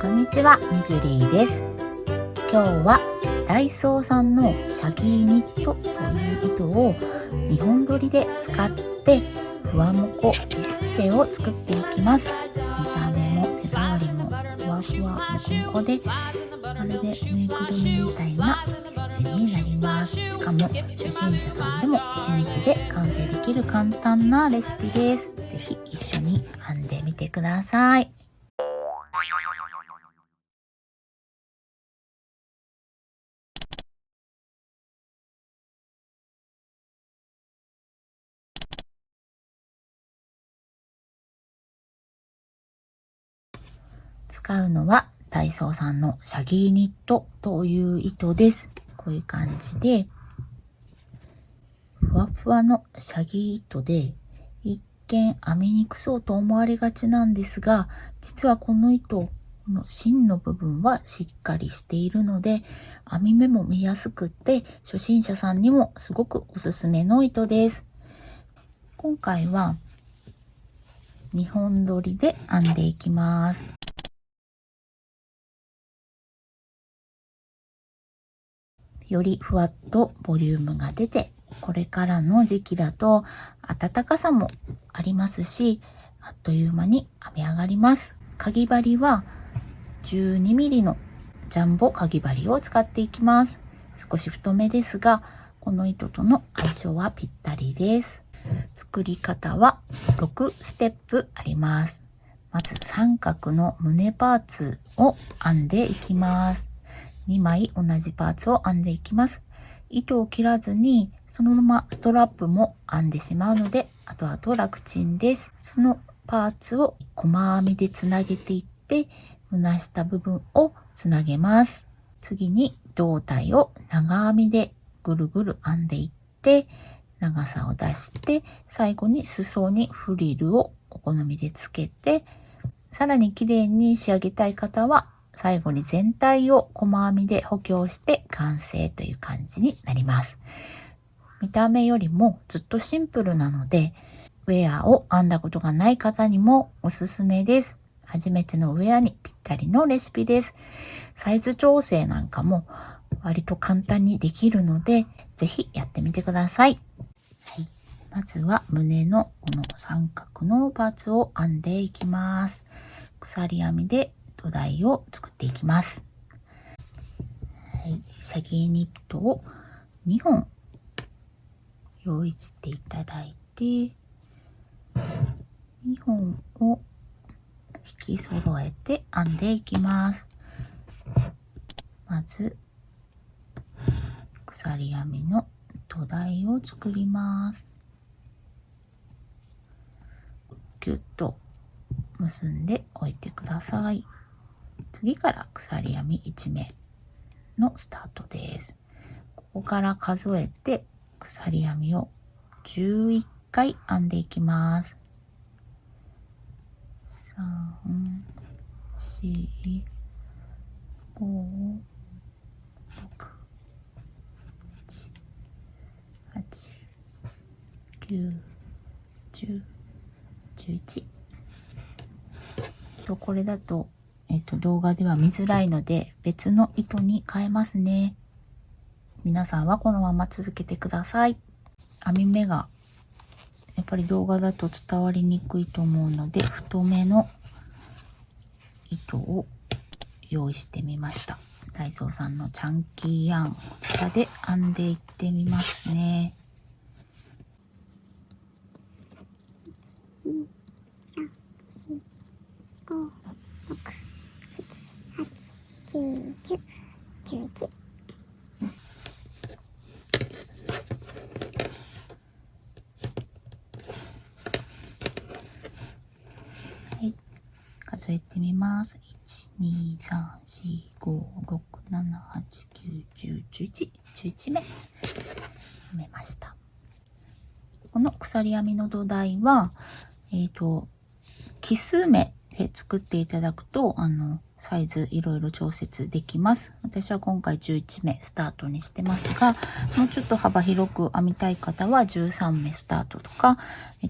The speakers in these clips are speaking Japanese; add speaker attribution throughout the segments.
Speaker 1: こんにちは、みじゅりーです。今日はダイソーさんのシャギーニットという糸を2本取りで使ってふわもこビスチェを作っていきます。見た目も手触りもふわふわもこもこで、まるでぬいぐるみみたいなビスチェになります。しかも初心者さんでも1日で完成できる簡単なレシピです。ぜひ一緒に編んでみてください。使うのはダイソーさんのシャギーニットという糸です。こういう感じでふわふわのシャギー糸で一見編みにくそうと思われがちなんですが、実はこの糸の芯の部分はしっかりしているので編み目も見やすくって初心者さんにもすごくおすすめの糸です。今回は2本取りで編んでいきます。よりふわっとボリュームが出て、これからの時期だと暖かさもありますし、あっという間に編み上がります。かぎ針は 12mm のジャンボかぎ針を使っていきます。少し太めですが、この糸との相性はぴったりです。作り方は6ステップあります。まず三角の胸パーツを編んでいきます。2枚同じパーツを編んでいきます。糸を切らずにそのままストラップも編んでしまうので後々楽ちんです。そのパーツを細編みでつなげていって胸下部分をつなげます。次に胴体を長編みでぐるぐる編んでいって長さを出して最後に裾にフリルをお好みでつけて、さらに綺麗に仕上げたい方は最後に全体を細編みで補強して完成という感じになります。見た目よりもずっとシンプルなのでウェアを編んだことがない方にもおすすめです。初めてのウェアにぴったりのレシピです。サイズ調整なんかも割と簡単にできるのでぜひやってみてください。はい、まずは胸のこの三角のパーツを編んでいきます。鎖編みで土台を作っていきます。はい、シャギーニットを2本用意していただいて2本を引き揃えて編んでいきます。まず鎖編みの土台を作ります。ぎゅっと結んでおいてください。次から鎖編み1目のスタートです。ここから数えて鎖編みを11回編んでいきます。3、4、5、6、7、8、9、10、11。これだと、動画では見づらいので別の糸に変えますね。皆さんはこのまま続けてください。編み目がやっぱり動画だと伝わりにくいと思うので太めの糸を用意してみました。ダイソーさんのチャンキーヤーン、こちらで編んでいってみますね。1、2、3、4、5、6、7、8、9、10、11。はい、数えてみます。1、2、3、4、5、6、7、8、9、10、11。編めました。この鎖編みの土台は、奇数目で作っていただくとサイズいろいろ調節できます。私は今回11目スタートにしてますが、もうちょっと幅広く編みたい方は13目スタートとか、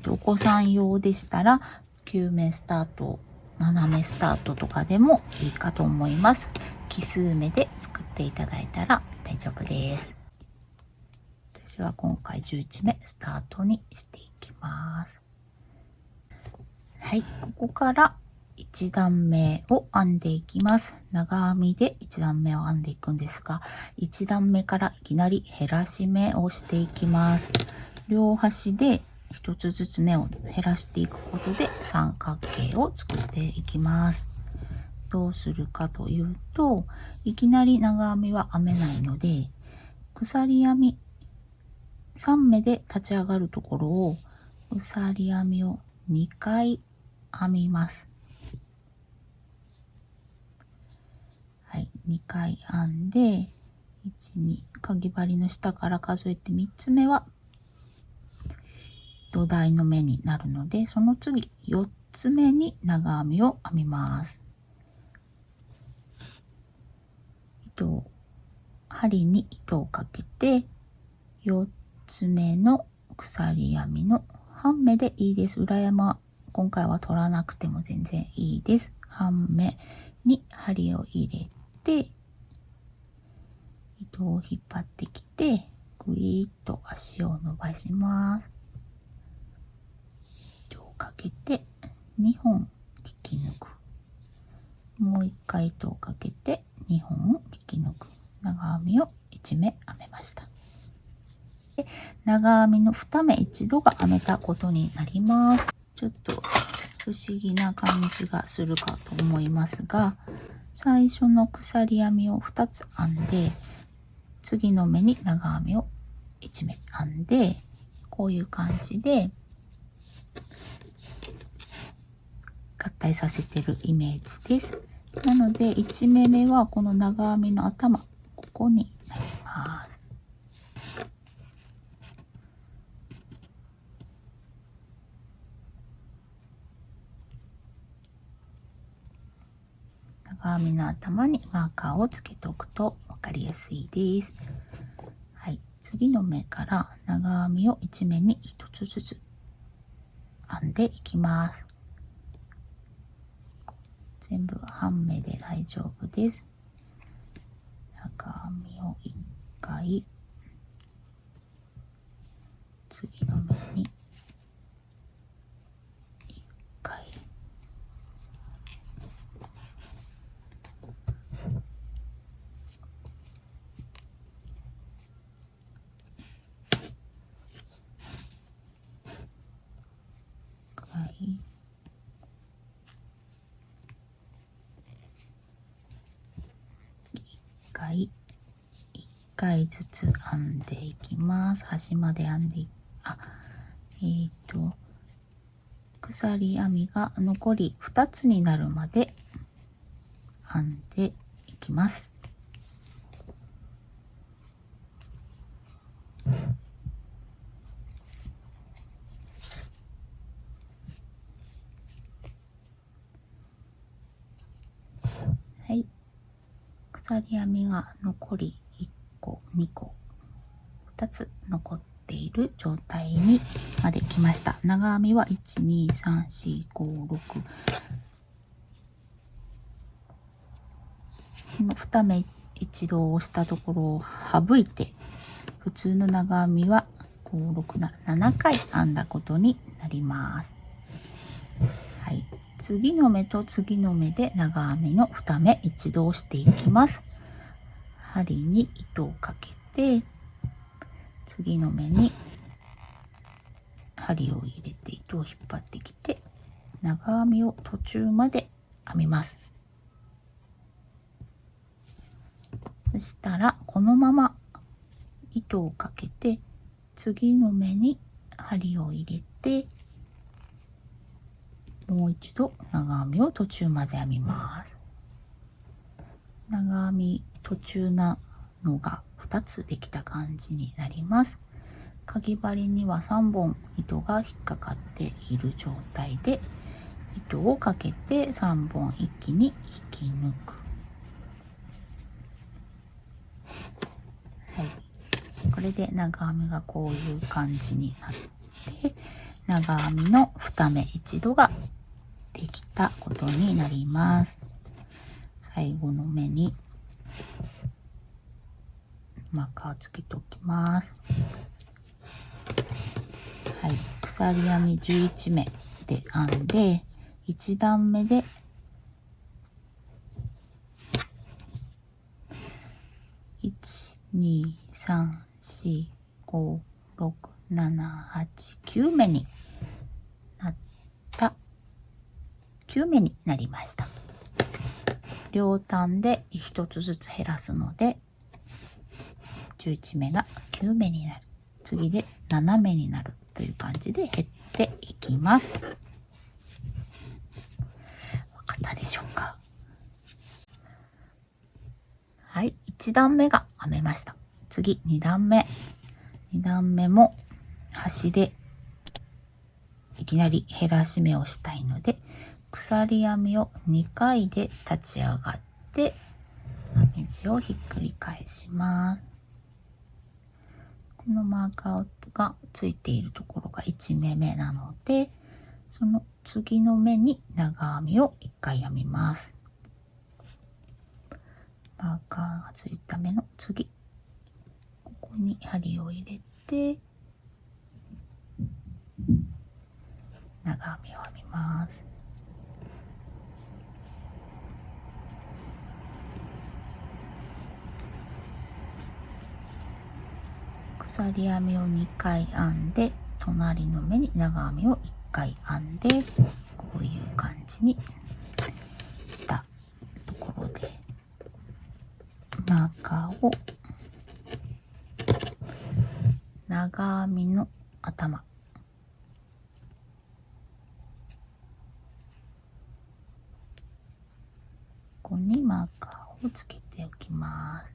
Speaker 1: お子さん用でしたら9目スタート斜めスタートとかでもいいかと思います。奇数目で作っていただいたら大丈夫です。私は今回11目スタートにしていきます。はい、ここから1段目を編んでいきます。長編みで1段目を編んでいくんですが、1段目からいきなり減らし目をしていきます。両端で1つずつ目を減らしていくことで三角形を作っていきます。どうするかというと、いきなり長編みは編めないので、鎖編み3目で立ち上がるところを鎖編みを2回編みます。はい、2回編んで、1、2、かぎ針の下から数えて3つ目は土台の目になるので、その次4つ目に長編みを編みます。針に糸をかけて、4つ目の鎖編みの半目でいいです。裏山今回は取らなくても全然いいです。半目に針を入れて、糸を引っ張ってきて、ぐいっと足を伸ばします。糸をかけて2本引き抜く。もう1回糸をかけて2本引き抜く。長編みを1目編めました。で、長編みの2目一度が編めたことになります。ちょっと不思議な感じがするかと思いますが、最初の鎖編みを2つ編んで、次の目に長編みを1目編んで、こういう感じで合体させてるイメージです。なので1目目はこの長編みの頭、ここになります。長編みの頭にマーカーをつけておくと分かりやすいです。はい、次の目から長編みを1目に1つずつ編んでいきます。全部半目で大丈夫です。長編みを1回、次の目に1回、1回ずつ編んでいきます。端まで編んで鎖編みが残り2つになるまで編んでいきます。はい、鎖編みが残り1個2個2つ残っている状態にまで来ました。長編みは12345の2目一度押したところを省いて、普通の長編みは567回編んだことになります。はい、次の目と次の目で長編みの2目一度押していきます。針に糸をかけて、次の目に針を入れて糸を引っ張ってきて、長編みを途中まで編みます。そしたらこのまま糸をかけて、次の目に針を入れて、もう一度長編みを途中まで編みます。長編み途中なのが2つできた感じになります。かぎ針には3本糸が引っかかっている状態で、糸をかけて3本一気に引き抜く。はい、これで長編みがこういう感じになって、長編みの2目一度がでできたことになります。最後の目にマーカーをつけておきます。はい、鎖編み11目で編んで、1段目で1,2,3,4,5,6,7,8,9目になった9目になりました。両端で1つずつ減らすので11目が9目になる。次で7目になるという感じで減っていきます。わかったでしょうか。はい、1段目が編めました。次2段目。2段目も端でいきなり減らし目をしたいので、鎖編みを2回で立ち上がって編み地をひっくり返します。このマーカーがついているところが1目目なので、その次の目に長編みを1回編みます。マーカーがついた目の次、ここに針を入れて長編みを編みます。鎖編みを2回編んで、隣の目に長編みを1回編んで、こういう感じにしたところでマーカーを長編みの頭、ここにマーカーをつけておきます。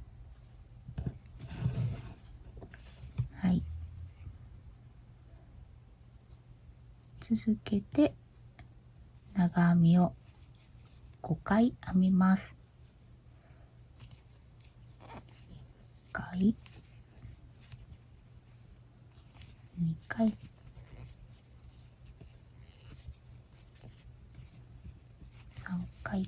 Speaker 1: はい、続けて長編みを5回編みます。1回、2回、3回、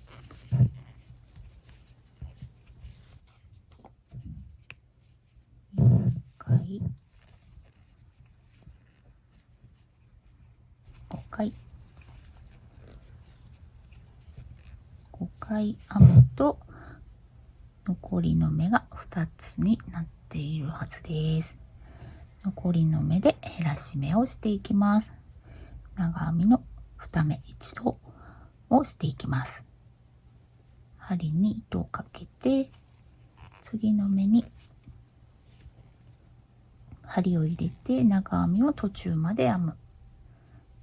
Speaker 1: 4回、5回、5回編むと残りの目が2つになっているはずです。残りの目で減らし目をしていきます。長編みの2目一度をしていきます。針に糸をかけて、次の目に針を入れて長編みを途中まで編む。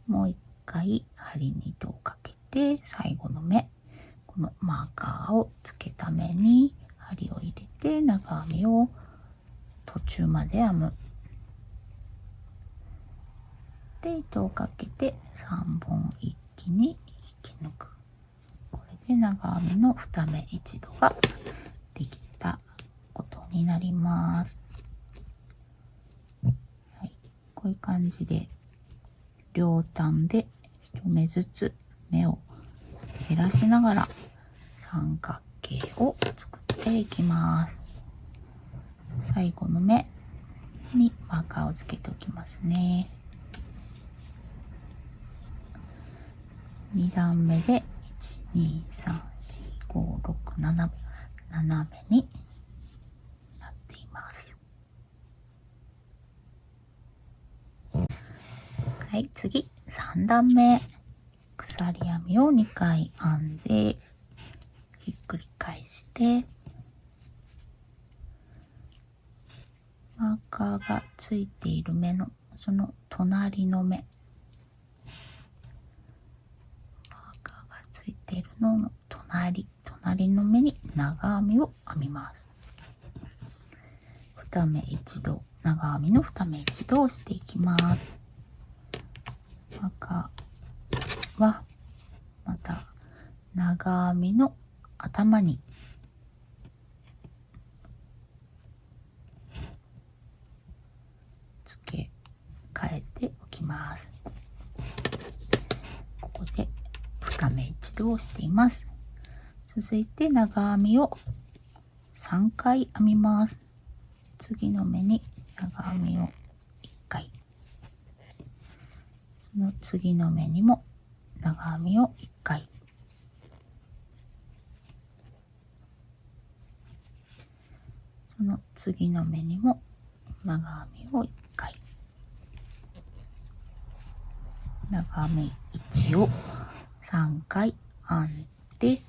Speaker 1: もう一回針に糸をかけて、最後の目、このマーカーをつけた目に針を入れて長編みを途中まで編む。で、糸をかけて3本一気に引き抜く。これで長編みの2目一度ができたことになります。はい、こういう感じで両端で1目ずつ目を減らしながら三角形を作っていきます。最後の目にマーカーをつけておきますね。2段目で1,2,3,4,5,6,7 7目になっています。はい、次3段目、鎖編みを2回編んでひっくり返して、マーカーがついている目のその隣の目、マーカーがついているのの隣の目に長編みを編みます。2目一度、長編みの2目一度をしていきます。マーカーはまた長編みの頭に付け替えておきます。ここで2目一度をしています。続いて長編みを3回編みます。次の目に長編みを1回、その次の目にも長編みを1回、その次の目にも長編みを1回、長編み1を3回編んで、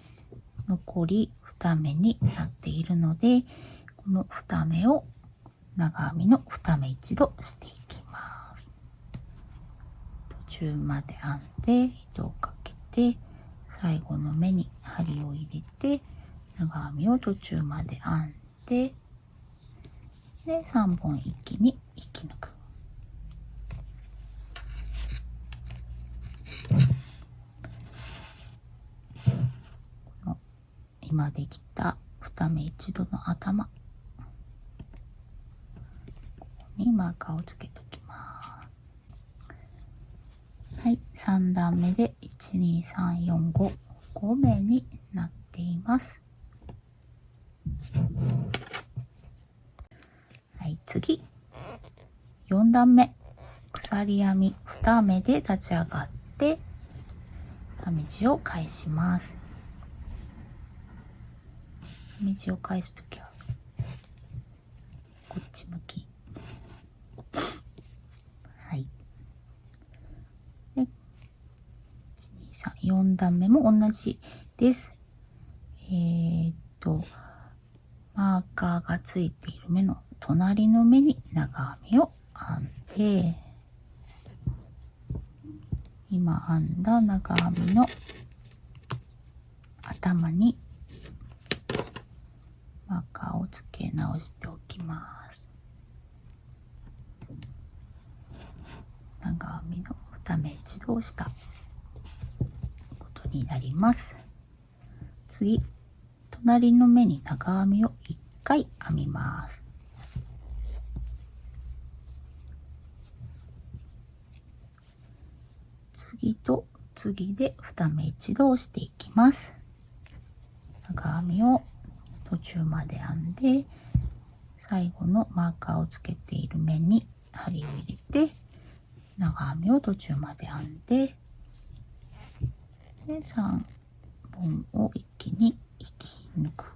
Speaker 1: 残り2目になっているので、この2目を長編みの2目一度していきます。途中まで編んで糸をかけて、最後の目に針を入れて長編みを途中まで編んで、で3本一気に引き抜く。この今できた2目一度の頭、ここにマーカーをつけておきます。はい、3段目で12345、5目になっています。はい、次4段目、鎖編み2目で立ち上がって編み地を返します。編み地を返すときはこっち向き。はい。で、1、2、3、4段目も同じです。マーカーがついている目の隣の目に長編みを編んで、今編んだ長編みの頭にマーカーをつけ直しておきます。長編みの2目一度をしたことになります。次、隣の目に長編みを1回編みます。次と次で2目一度をしていきます。長編みを途中まで編んで、最後のマーカーをつけている目に針を入れて長編みを途中まで編んで、で3本を一気に引き抜く。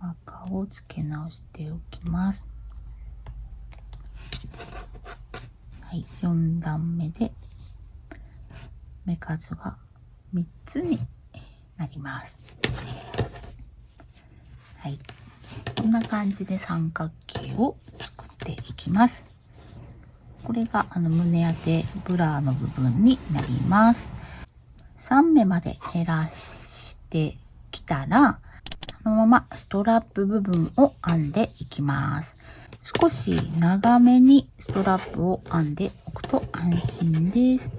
Speaker 1: マーカーをつけ直しておきます。はい、4段目で目数が3つになります。はい、こんな感じで三角形を作っていきます。これが胸当てブラの部分になります。3目まで減らしてきたら、そのままストラップ部分を編んでいきます。少し長めにストラップを編んでおくと安心です。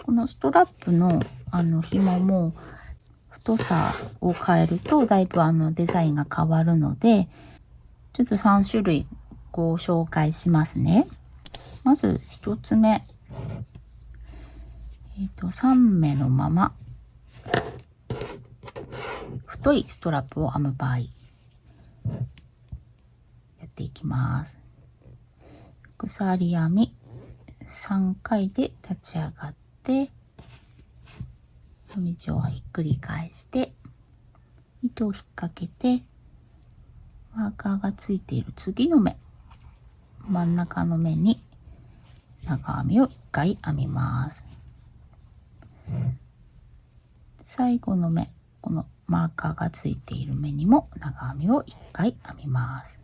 Speaker 1: このストラップの紐も太さを変えるとだいぶデザインが変わるので、ちょっと3種類ご紹介しますね。まず1つ目、3目のまま太いストラップを編む場合やっていきます。鎖編み3回で立ち上がって編み地をひっくり返して糸を引っ掛けて、マーカーがついている次の目、真ん中の目に長編みを1回編みます。最後の目、このマーカーがついている目にも長編みを1回編みます。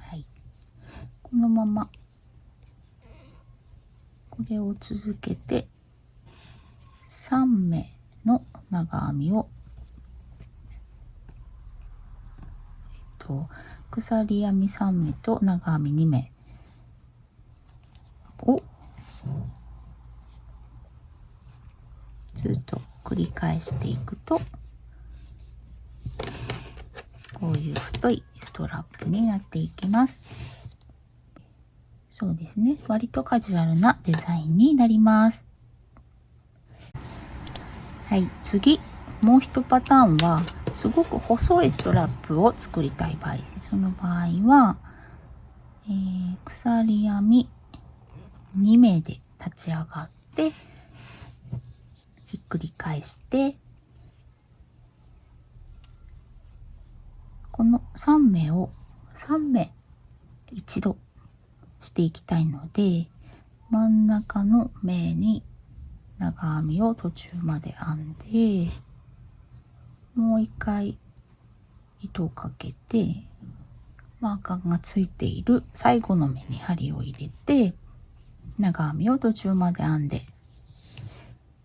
Speaker 1: はい、このままこれを続けて3目の長編みを鎖編み3目と長編み2目をずっと繰り返していくと、こういう太いストラップになっていきます。そうですね。割とカジュアルなデザインになります。はい、次。もう一パターンは、すごく細いストラップを作りたい場合。その場合は、鎖編み2目で立ち上がって、ひっくり返して、この3目を3目一度していきたいので、真ん中の目に長編みを途中まで編んで、もう一回糸をかけて、マーカーがついている最後の目に針を入れて、長編みを途中まで編んで、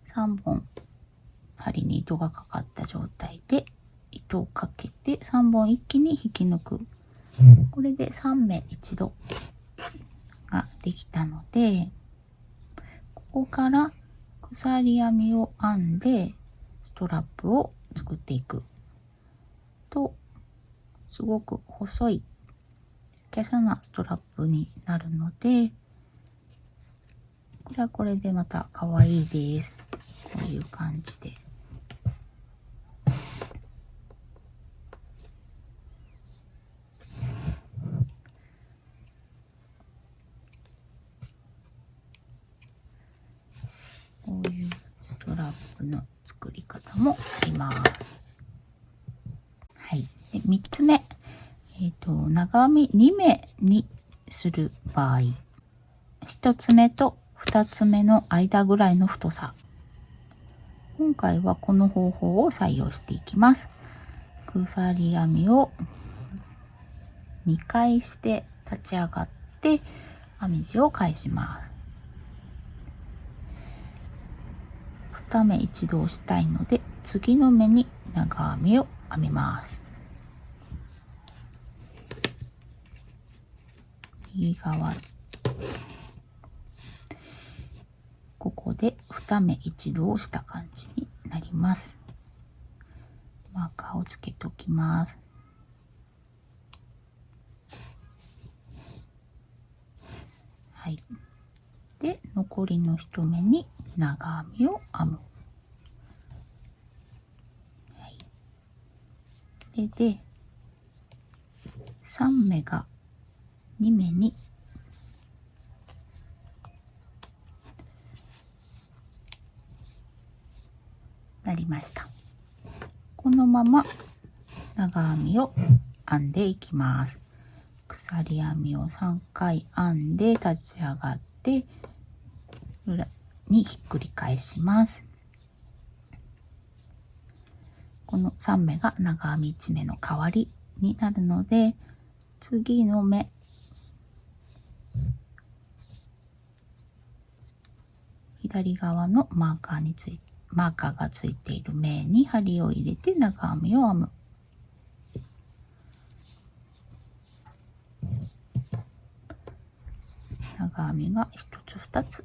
Speaker 1: 3本針に糸がかかった状態で糸をかけて3本一気に引き抜く。これで3目一度ができたので、ここから鎖編みを編んでストラップを作っていくと、すごく細い華奢なストラップになるので、これはこれでまた可愛いです。こういう感じで。こういうストラップの作り方もあります。はい。で、3つ目。長編み2目にする場合、1つ目と2つ目の間ぐらいの太さ。今回はこの方法を採用していきます。鎖編みを2回して立ち上がって編み地を返します。2目一度押したいので、次の目に長編みを編みます。右側、ここで2目一度押した感じになります。マーカーをつけておきます。はい。で、残りの1目に長編みを編む。はい。これで3目が2目になりました。このまま長編みを編んでいきます。鎖編みを3回編んで立ち上がって裏にひっくり返します。この3目が長編み1目の代わりになるので、次の目、左側のマーカーがついている目に針を入れて長編みを編む。長編みが1つ2つ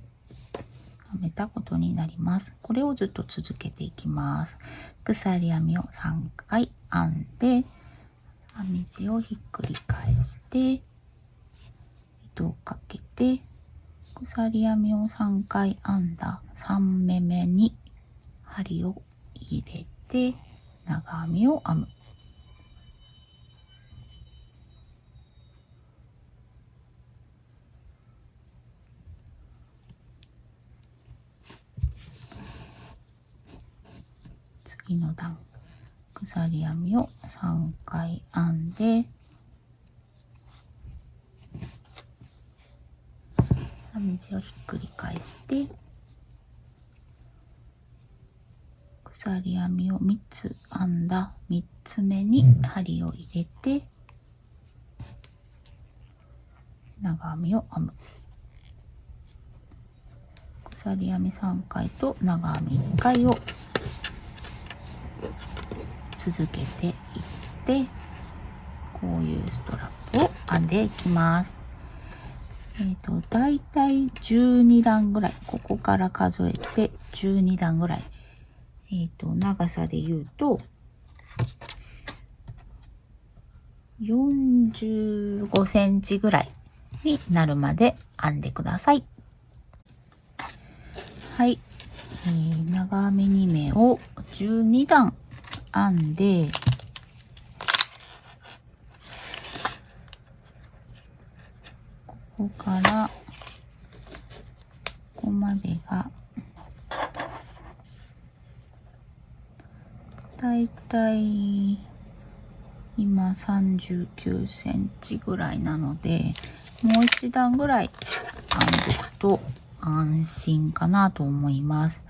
Speaker 1: 編めたことになります。これをずっと続けていきます。鎖編みを3回編んで、編み地をひっくり返して糸をかけて、鎖編みを3回編んだ3目目に針を入れて長編みを編む。次の段、鎖編みを3回編んで編み地をひっくり返して、鎖編みを3つ編んだ3つ目に針を入れて長編みを編む。鎖編み3回と長編み1回を続けていって、こういうストラップを編んでいきます。だいたい12段ぐらい、ここから数えて12段ぐらい長さで言うと45センチぐらいになるまで編んでください。はい、長編み2目を12段編んで、ここからここまでがだいたい今39センチぐらいなので、もう一段ぐらい編んでいくと安心かなと思います。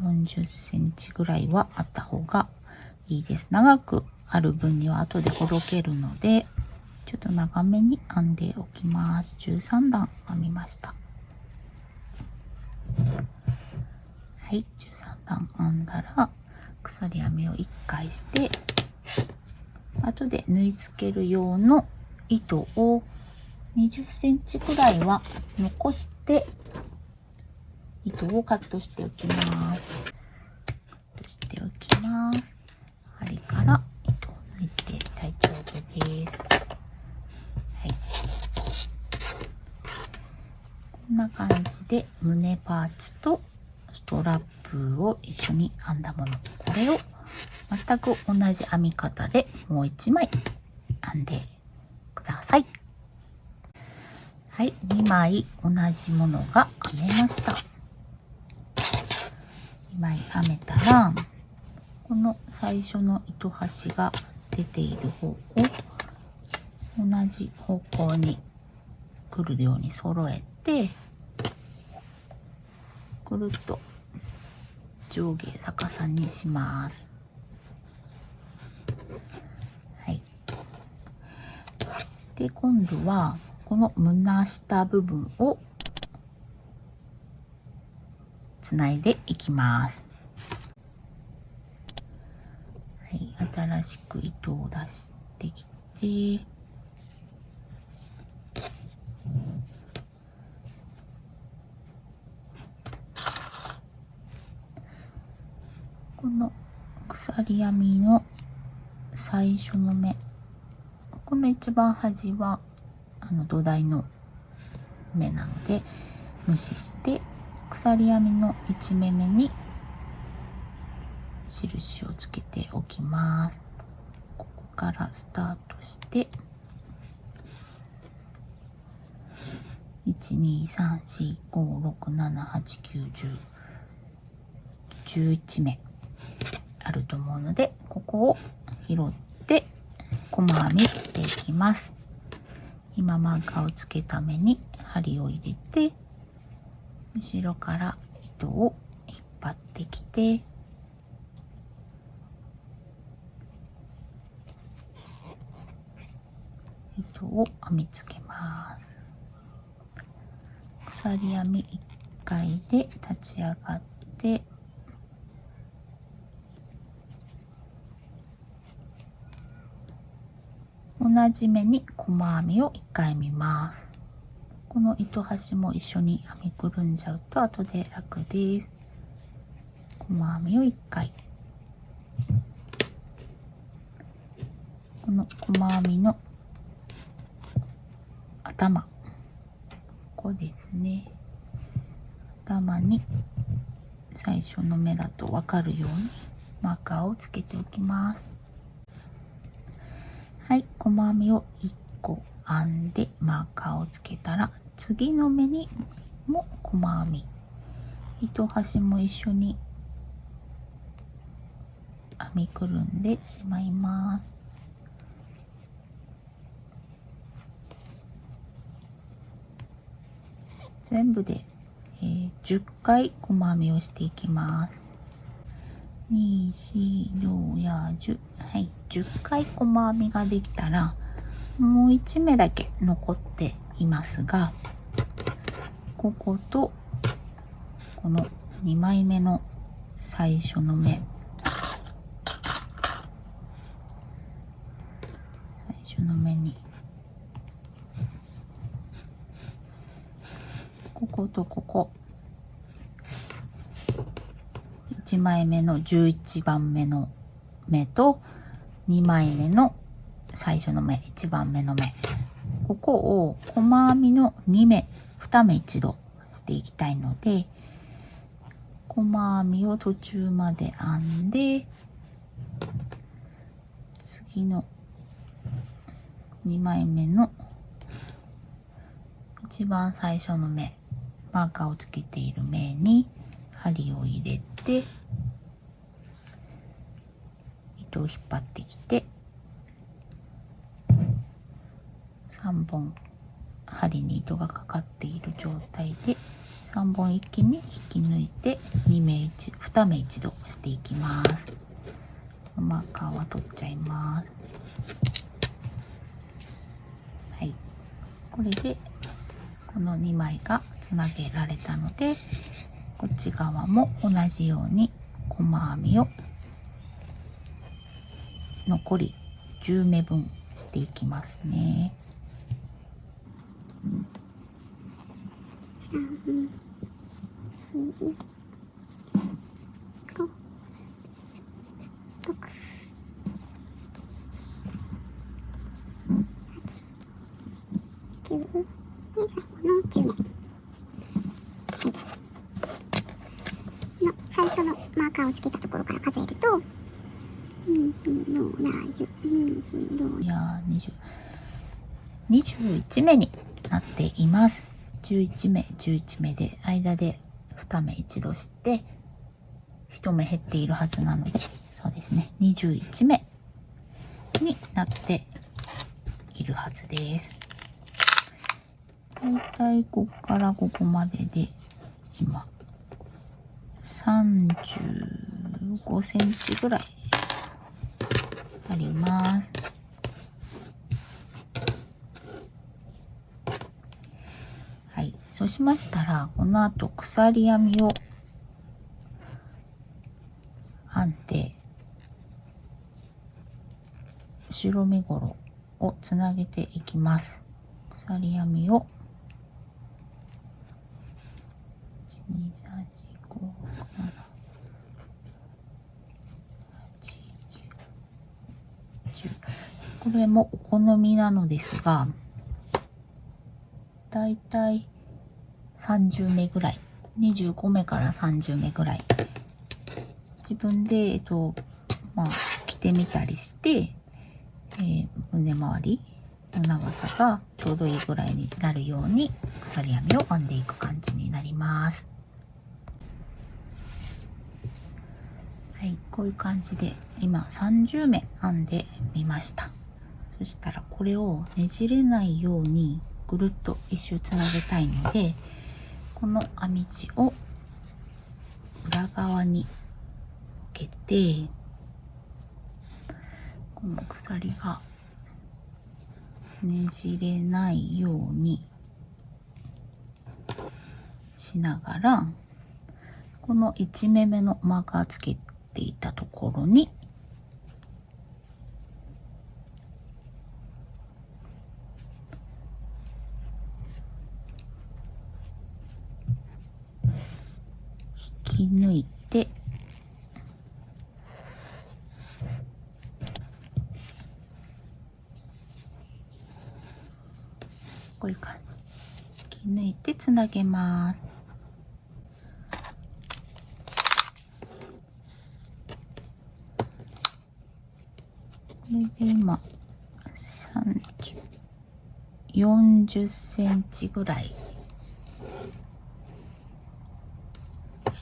Speaker 1: 40センチぐらいはあった方がいいです。長くある分には後でほどけるので、ちょっと長めに編んでおきます。13段編みました。はい、13段編んだら鎖編みを1回して、後で縫い付ける用の糸を20センチくらいは残して糸をカットしておきます。針から糸を抜いて大丈夫です。はい、こんな感じで胸パーツとストラップを一緒に編んだもの、これを全く同じ編み方でもう1枚編んでください。はい、2枚同じものが編めました。2枚編めたら、この最初の糸端が出ている方を同じ方向にくるように揃えて、くるっと上下逆さにします。はい。で、今度はこの胸下部分をつないでいきます。はい、新しく糸を出してきて、この鎖編みの最初の目、この一番端は土台の目なので無視して、鎖編みの1目目に印をつけておきます。ここからスタートして1234567891011目あると思うので、ここを拾って細編みしていきます。今マーカーをつけた目に針を入れて、後ろから糸を引っ張ってきて、糸を編みつけます。鎖編み1回で立ち上がって、同じ目に細編みを1回編みます。この糸端も一緒に編みくるんじゃうと後で楽です。細編みを1回、この細編みの頭、ここですね、頭に最初の目だと分かるようにマーカーをつけておきます。はい、細編みを1個編んでマーカーをつけたら、次の目にも細編み、糸端も一緒に編みくるんでしまいます。全部で、10回細編みをしていきます。2、4、6や10、はい、10回細編みができたら、もう1目だけ残っていますが、こことこの2枚目の最初の目、にこことここ1枚目の11番目の目と2枚目の最初の目、1番目の目、ここを細編みの2目2目一度していきたいので、細編みを途中まで編んで、次の2枚目の一番最初の目、マーカーをつけている目に針を入れて、糸を引っ張ってきて、3本針に糸がかかっている状態で3本一気に引き抜いて2目一度していきます。マーカーは取っちゃいます。はい、これでこの2枚がつなげられたので、こっち側も同じように細編みを残り10目分していきますね。
Speaker 2: 最初のマーカーをつけたところから数えると、
Speaker 1: 21目になっています。11目11目で間で2目一度して1目減っているはずなので、そうですね、21目になっているはずです。だいたいここからここまでで今35センチぐらいあります。はい、そうしましたら、この後鎖編みを編んで後ろ身ごろをつなげていきます。鎖編みを1、2、3、4、5、6、7、8、9、10。これもお好みなのですが、だいたい30目ぐらい、25目から30目ぐらい、自分で着てみたりして、胸周りの長さがちょうどいいぐらいになるように鎖編みを編んでいく感じになります。はい、こういう感じで今30目編んでみました。そしたらこれをねじれないようにぐるっと一周つなげたいので、この編み地を裏側に向けて、この鎖がねじれないようにしながら、この1目目のマーカーつけていたところに引き抜いて、こういう感じ引き抜いてつなげます。これで今40センチぐらい、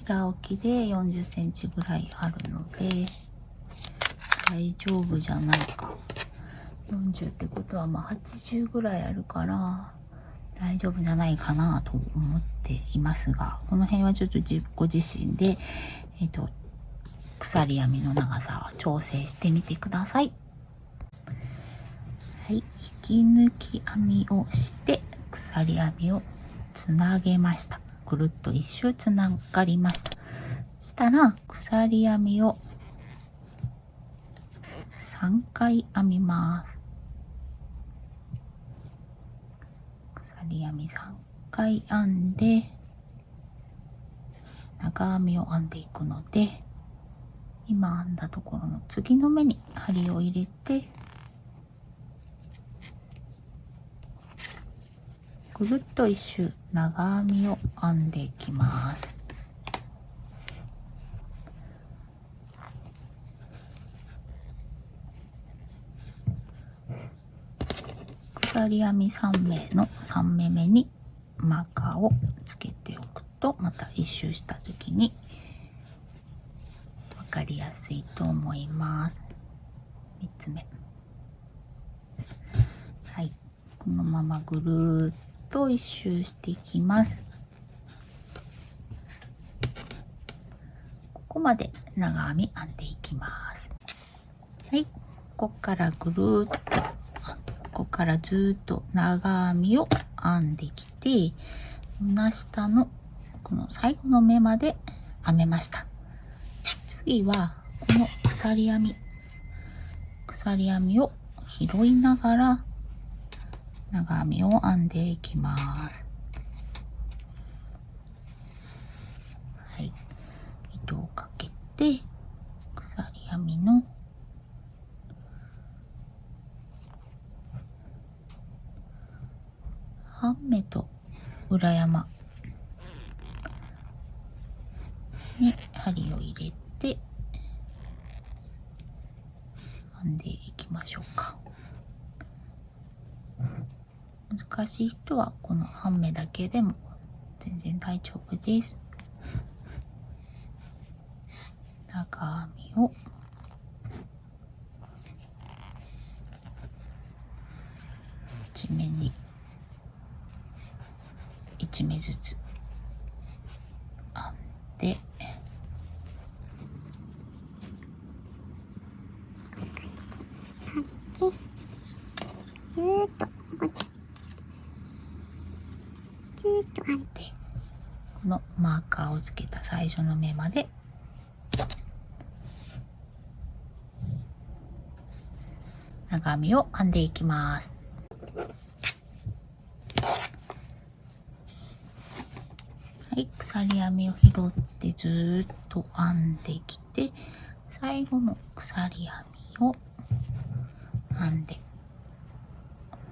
Speaker 1: 平置きで40センチぐらいあるので大丈夫じゃないか。40ってことは80ぐらいあるから大丈夫じゃないかなと思っていますが、この辺はちょっとご自身で、鎖編みの長さを調整してみてください。はい、引き抜き編みをして鎖編みをつなげました。ぐるっと一周つながりました。そしたら鎖編みを3回編みます。鎖編み3回編んで長編みを編んでいくので、今編んだところの次の目に針を入れて、ぐるっと一周長編みを編んでいきます。鎖編み3目の3目目にマーカーをつけておくと、また一周した時に分かりやすいと思います。3つ目、はい、このままぐるーっと一周していきます。ここまで長編み編んでいきます。はい、ここからぐるーっと、ここからずっと長編みを編んできて、胸下のこの最後の目まで編めました。次はこの鎖編みを拾いながら長編みを編んでいきます。はい、糸をかけて鎖編みの半目と裏山に針を入れて編んでいきましょうか。難しい人はこの半目だけでも全然大丈夫です。長編みを1目に1目ずつ編んで、
Speaker 2: ずーっと編んで、
Speaker 1: このマーカーをつけた最初の目まで長編みを編んでいきます。はい、鎖編みを拾ってずーっと編んできて、最後の鎖編みを編んで、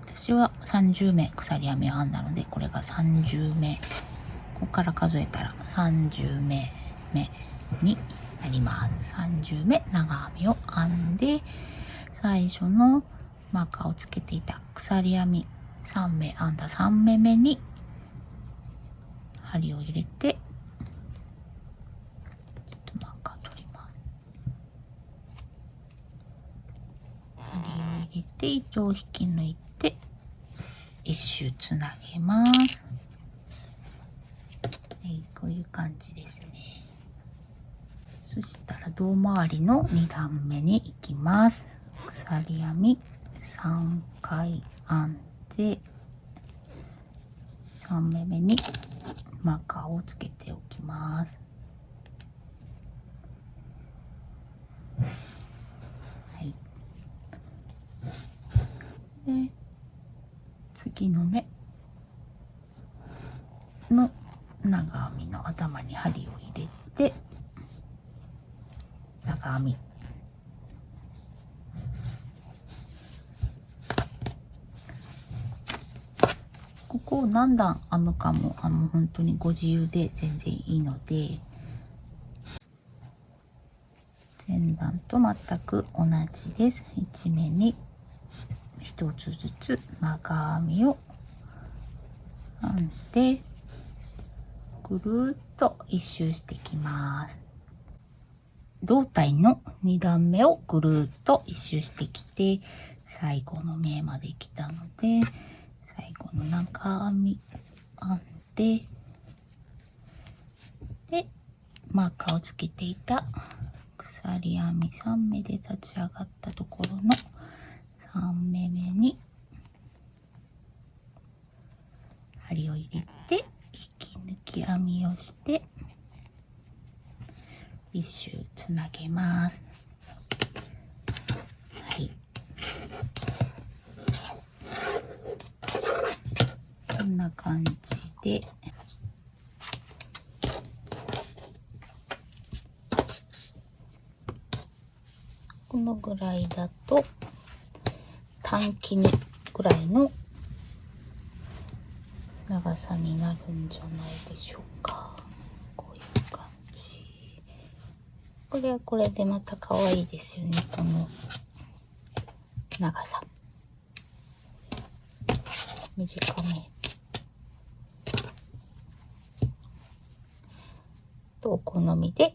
Speaker 1: 私は30目鎖編みを編んだので、これが30目、ここから数えたら30目目になります。30目長編みを編んで、最初のマーカーをつけていた鎖編み3目編んだ3目目に針を入れて、ちょっとマーカー取ります。針を入れて糸を引き抜いて一周つなげます。はい、こういう感じですね。そしたら胴回りの2段目に行きます。鎖編み3回編んで、3目目にマーカーをつけておきます。はい、で次の目の長編みの頭に針を入れて、長編みここを何段編むかも本当にご自由で全然いいので、前段と全く同じです。1目に1つずつ長編みを編んで、ぐるっと一周していきます。胴体の2段目をぐるっと一周してきて、最後の目まで来たので、最後の長編み編んで、でマーカーをつけていた鎖編み3目で立ち上がったところの3目目に針を入れて引き抜き編みをして一周つなげます。はい、こんな感じでぐらいだと短期にぐらいの長さになるんじゃないでしょうか。こういう感じ。これはこれでまた可愛いですよね、この長さ。短めとお好みで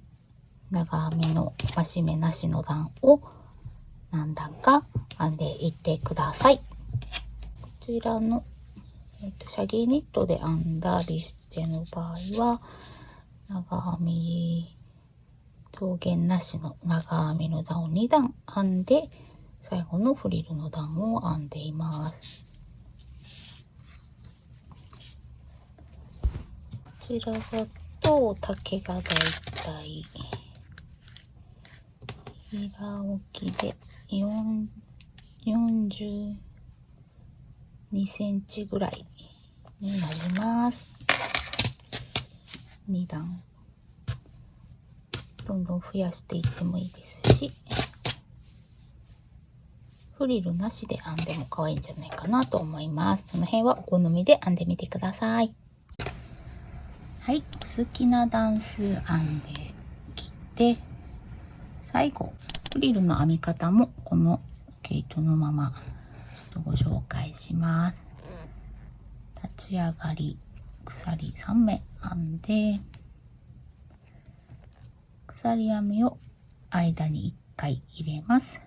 Speaker 1: 長編みの増し目なしの段を何段か編んでいってください。こちらの、シャギーニットで編んだリシチェの場合は長編み増減なしの長編みの段を2段編んで最後のフリルの段を編んでいます。こちらだと丈がだいたい平置きで42センチぐらいになります。2段どんどん増やしていってもいいですし、フリルなしで編んでも可愛いんじゃないかなと思います。その辺はお好みで編んでみてください。はい、好きな段数編んで切って、最後フリルの編み方もこの毛糸のままちょっとご紹介します。立ち上がり鎖3目編んで、鎖編みを間に1回入れます。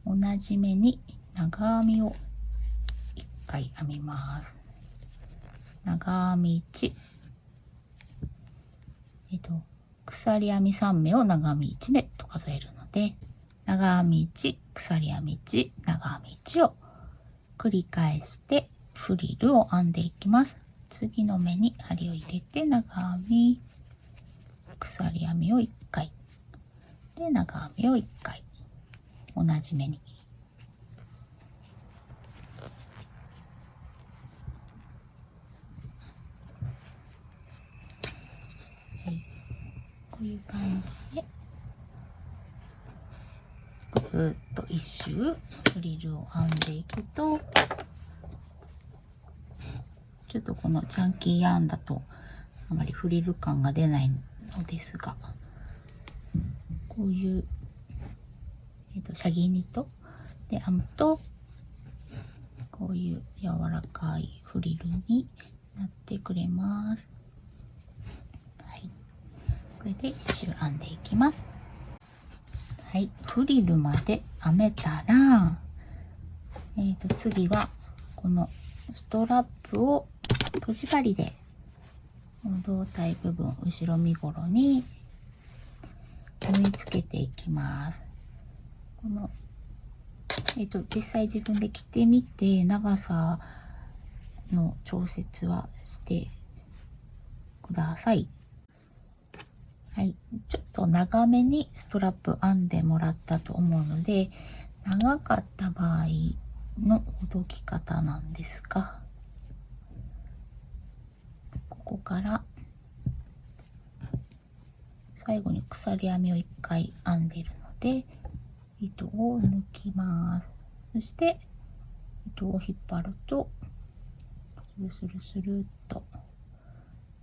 Speaker 1: 同じ目に長編みを1回編みます。長編み1、鎖編み3目を長編み1目と数えるので、長編み1、鎖編み1、長編み1を繰り返してフリルを編んでいきます。次の目に針を入れて長編み、鎖編みを1回で長編みを1回同じ目に、こういう感じでぐるっと一周フリルを編んでいくと、ちょっとこのチャンキーヤーンだとあまりフリル感が出ないのですが、こういう、シャギーニットで編むとこういう柔らかいフリルになってくれます。はい、これで一周編んでいきます。はい、フリルまで編めたら、次はこのストラップをとじ針で胴体部分、後ろ身ごろに縫い付けていきます。この、実際自分で着てみて長さの調節はしてください。はい、ちょっと長めにストラップ編んでもらったと思うので、長かった場合のほどき方なんですが、ここから最後に鎖編みを1回編んでいるので糸を抜きます。そして糸を引っ張るとスルスルスルっと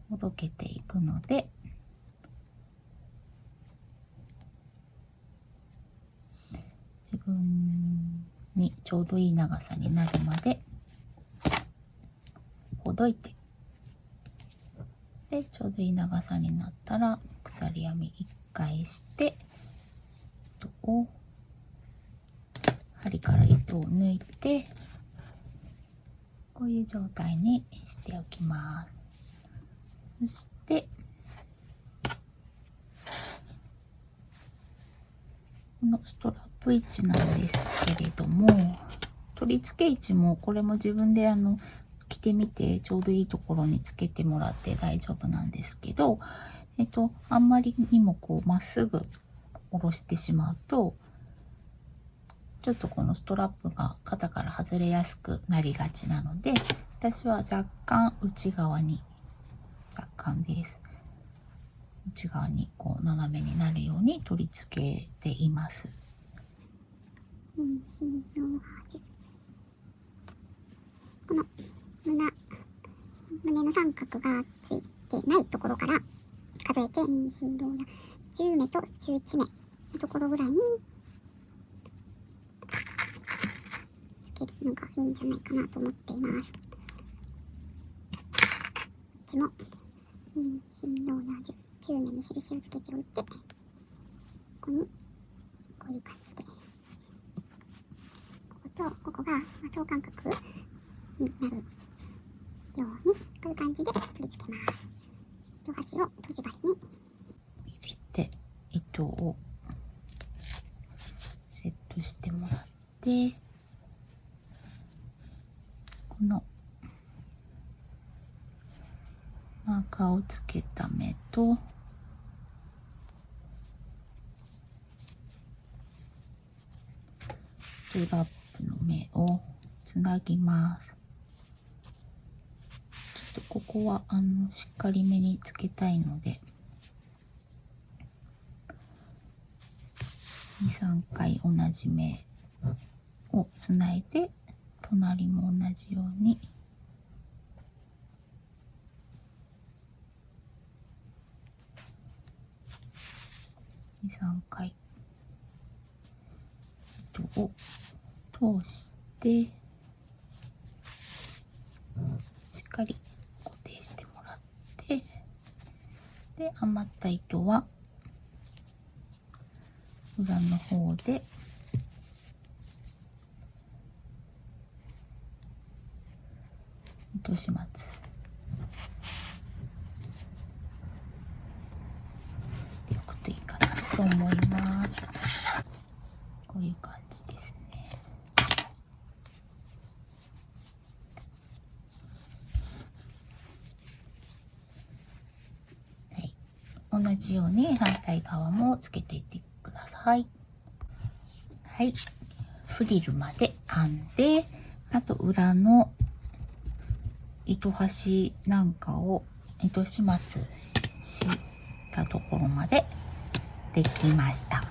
Speaker 1: ほどけていくので、自分にちょうどいい長さになるまでほどいて、でちょうどいい長さになったら鎖編み1回して糸を針から糸を抜いて、こういう状態にしておきます。そしてこのストラップ位置なんですけれども、取り付け位置もこれも自分で着てみてちょうどいいところにつけてもらって大丈夫なんですけど、あんまりにもこうまっすぐ下ろしてしまうとちょっとこのストラップが肩から外れやすくなりがちなので、私は若干内側に、若干です、内側にこう斜めになるように取り付けています。
Speaker 2: この胸の三角がついてないところから数えて2、4、6や10目と11目のところぐらいにつけるのがいいんじゃないかなと思っています。こっちも2、4、6や10目に印をつけておいて、ここにこういう感じで、こことここが等間隔になるようにこういう感じで取り付けます。糸端をとじ針に
Speaker 1: 入れて糸をセットしてもらって、このマーカーをつけた目とストラップの目をつなぎます。ちょっとここはしっかりめにつけたいので2、3回同じ目をつないで、隣も同じように2、3回糸を通してしっかり固定してもらって、で余った糸は裏の方で糸始末しておくといいかなと思います。こういう感じですね。はい、同じように反対側もつけていってください。はい、フリルまで編んで、あと裏の糸端なんかを糸始末したところまでできました。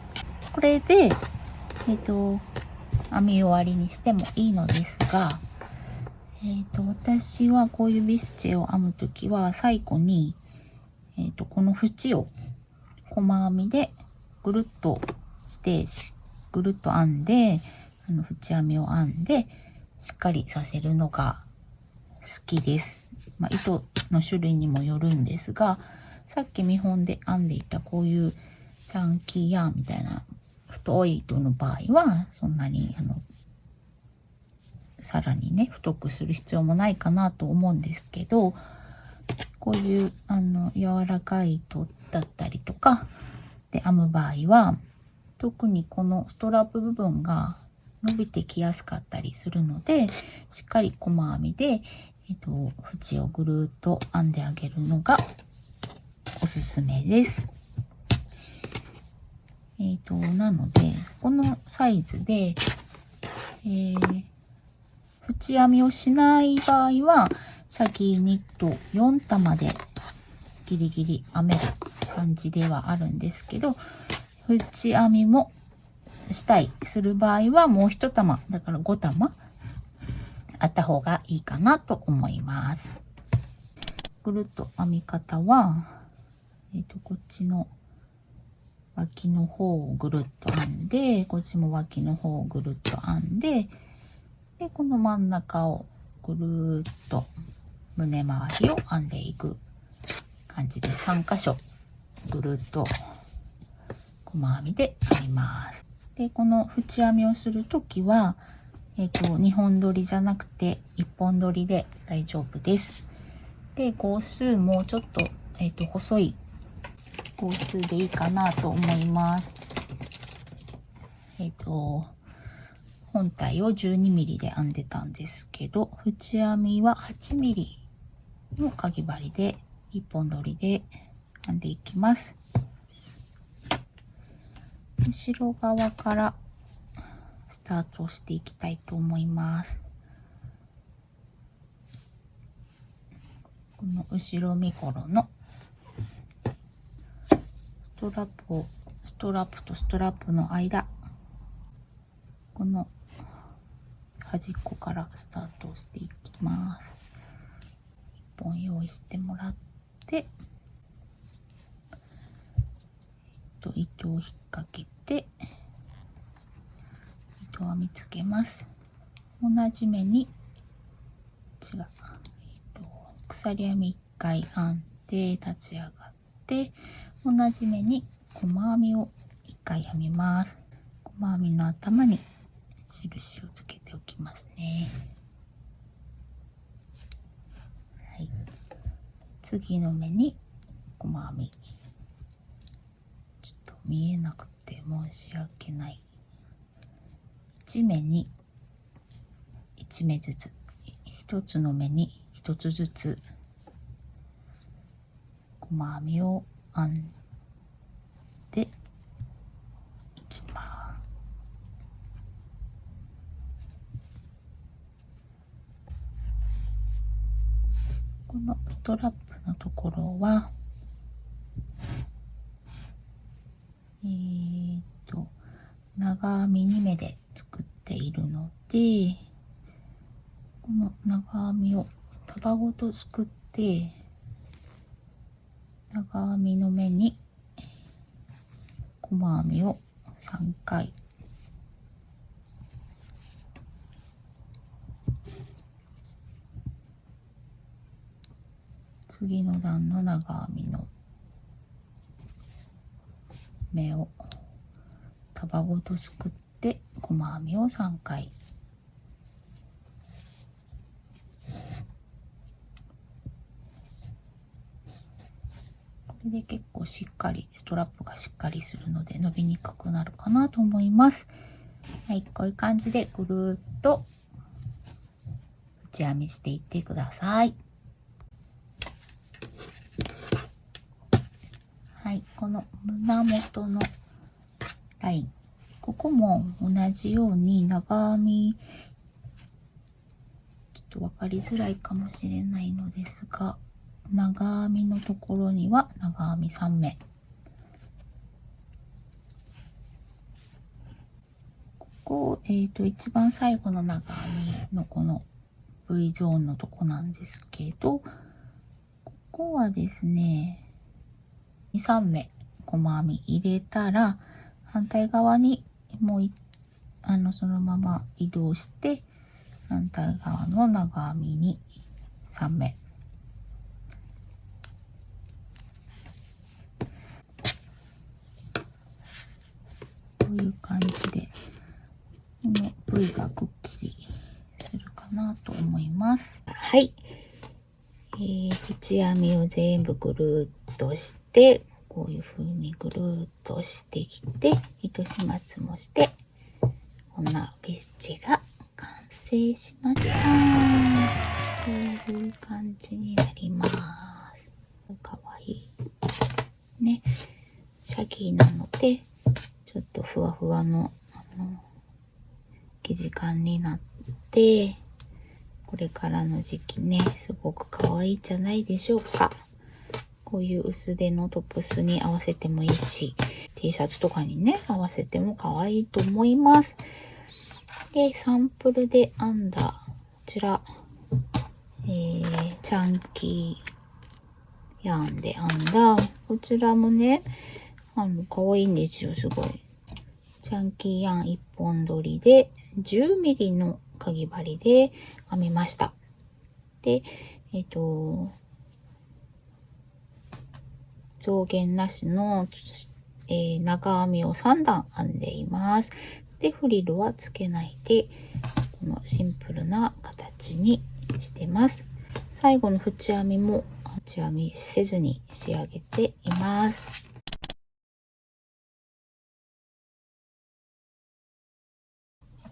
Speaker 1: これで編み終わりにしてもいいのですが、私はこういうビスチェを編むときは最後に、この縁を細編みでぐるっとしてぐるっと編んで、縁編みを編んでしっかりさせるのが好きです。糸の種類にもよるんですが、さっき見本で編んでいたこういうチャンキーヤーンみたいな太い糸の場合はそんなにさらにね太くする必要もないかなと思うんですけど、こういう柔らかい糸だったりとかで編む場合は、特にこのストラップ部分が伸びてきやすかったりするので、しっかり細編みで、縁をぐるっと編んであげるのがおすすめです。なのでこのサイズで、縁編みをしない場合は先ニット4玉でギリギリ編める感じではあるんですけど、縁編みもする場合はもう1玉だから5玉あった方がいいかなと思います。ぐるっと編み方は、こっちの脇の方をぐるっと編んで、こっちも脇の方をぐるっと編んで、でこの真ん中をぐるっと胸周りを編んでいく感じで3箇所ぐるっと細編みで編みます。でこの縁編みをするときは、2本取りじゃなくて1本取りで大丈夫です。で号数もちょっと、細い号数でいいかなと思います。本体を 12mm で編んでたんですけど、縁編みは 8mm のかぎ針で1本取りで編んでいきます。後ろ側からスタートしていきたいと思います。この後ろ身ごろのストラップとストラップの間、ここの端っこからスタートしていきます。1本用意してもらって、糸を引っ掛けて糸編みつけます。同じ目に鎖編み1回編んで立ち上がって、同じ目に細編みを1回編みます。細編みの頭に印をつけておきますね。はい、次の目に細編み、ちょっと見えなくて申し訳ない。1目に1目ずつ、1つの目に1つずつ細編みを編んでいきます。このストラップのところは長編み2目で作っているので、この長編みを束ごとすくって、長編みの目に細編みを3回次の段の長編みの目を束ごとすくって細編みを3回、これで結構しっかりストラップがしっかりするので伸びにくくなるかなと思います。はい、こういう感じでぐるっと縁編みしていってください。はい、この胸元のライン、ここも同じように長編み、ちょっと分かりづらいかもしれないのですが、長編みのところには長編み3目、ここ、一番最後の長編みのこの V ゾーンのとこなんですけど、ここはですね3目細編み入れたら、反対側にもうそのまま移動して、反対側の長編みに3目、こういう感じでこの V がくっきりするかなと思います。はい、縁編みを全部ぐるっとして、こういう風にぐるっとしてきて、糸始末もして、こんなビスチが完成しました。こういう感じになります。かわいいね。シャギーなのでちょっとふわふわの生地感になって、これからの時期ねすごく可愛いじゃないでしょうか。こういう薄手のトップスに合わせてもいいし、 T シャツとかにね合わせても可愛いと思います。で、サンプルで編んだこちら、チャンキーヤーンで編んだこちらもね可愛いんですよ。すごいチャンキーヤーン1本取りで 10mm のかぎ針で編みました。で、増減なしの、長編みを3段編んでいます。で、フリルはつけないで、このシンプルな形にしてます。最後の縁編みも縁編みせずに仕上げています。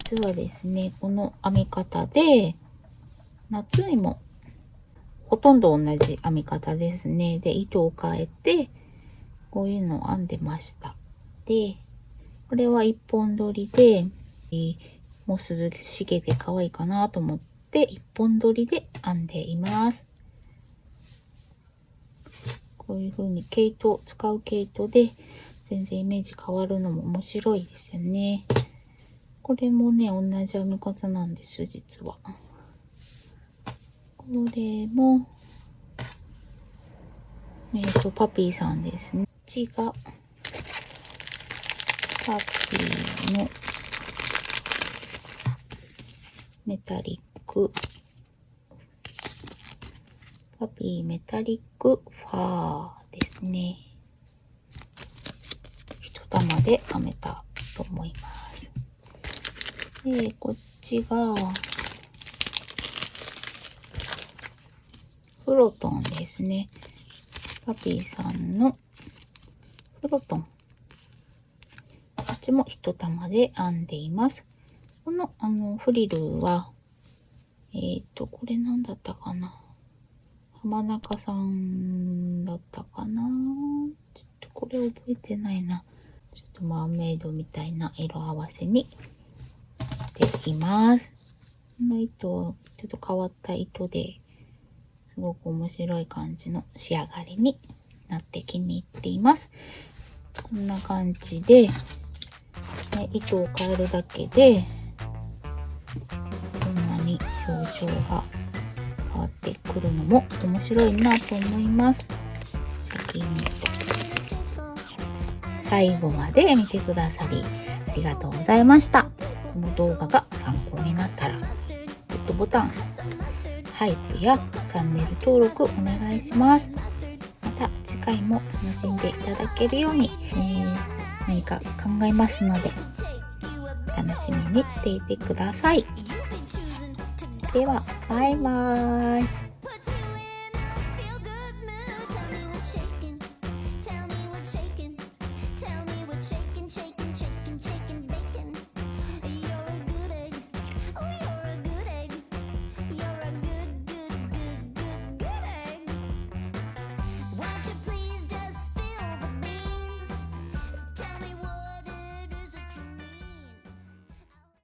Speaker 1: 実はですね、この編み方で夏にもほとんど同じ編み方ですね。で、糸を変えてこういうのを編んでました。で、これは1本取りで、もう涼しげで可愛いかなと思って1本取りで編んでいます。こういう風に使う毛糸で全然イメージ変わるのも面白いですよね。これもね、同じ編み方なんです、実は。これも、パピーさんですね。こっちが、パピーのメタリック、パピーメタリックファーですね。一玉で編めたと思います。で、こっちが、フロトンですね。パピーさんのフロトン。こっちも一玉で編んでいます。この、フリルは、これなんだったかな。浜中さんだったかな。ちょっとこれ覚えてないな。ちょっとマーメイドみたいな色合わせにしています。この糸はちょっと変わった糸ですごく面白い感じの仕上がりになって気に入っています。こんな感じで、ね、糸を変えるだけでこんなに表情が変わってくるのも面白いなと思います。シャキンと最後まで見てくださりありがとうございました。この動画が参考になったらグッドボタン、ハイプやチャンネル登録お願いします。また次回も楽しんでいただけるように、何か考えますので楽しみにしていてください。ではバイバーイ。